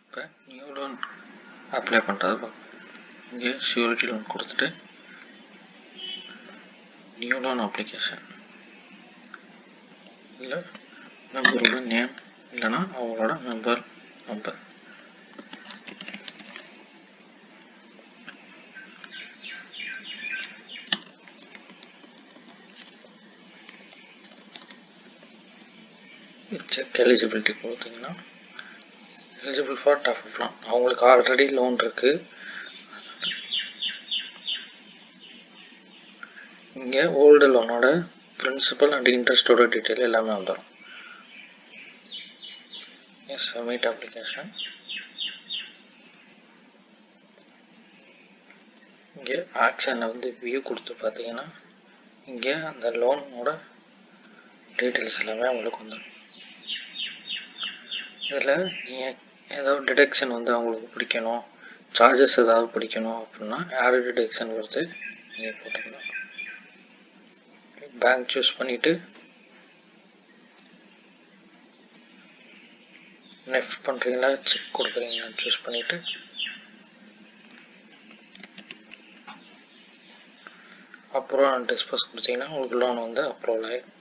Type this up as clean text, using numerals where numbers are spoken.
இப்போ new loan apply பண்ணுறது இங்கே ஷூரிட்டி லோன் கொடுத்துட்டு நியூ லோன் அப்ளிகேஷன் இல்லை மெம்பரோட நேம் இல்லைனா அவங்களோட நம்பர் செக் எலிஜிபிலிட்டி கொடுத்தீங்கன்னா eligible for top up loan, அவங்களுக்கு ஆல்ரெடி லோன் இருக்குது. இங்கே ஓல்டு லோனோட பிரின்சிபல் அண்ட் இன்ட்ரெஸ்டோட டீட்டெயில் எல்லாமே வந்துடும். Submit application. இங்கே ஆக்ஷனில் வந்து வியூ கொடுத்து பார்த்தீங்கன்னா இங்கே அந்த லோனோட டீட்டெயில்ஸ் எல்லாமே உங்களுக்கு வந்துடும். இதில் நீங்கள் ஏதாவது டிடக்ஷன் வந்து அவங்களுக்கு பிடிக்கணும், சார்ஜஸ் ஏதாவது பிடிக்கணும் அப்படின்னா ஆட் டிடக்ஷன் கொடுத்து நீங்கள் போட்டுக்கலாம். பேங்க் சூஸ் பண்ணிவிட்டு நெஃப்ட் பண்ணுறீங்களா செக் கொடுக்குறீங்களா சூஸ் பண்ணிவிட்டு அப்ரூவல் அண்ட் டிஸ்போஸ் கொடுத்தீங்கன்னா உங்களுக்கு லோன் வந்து அப்ரூவல் ஆகிடும்.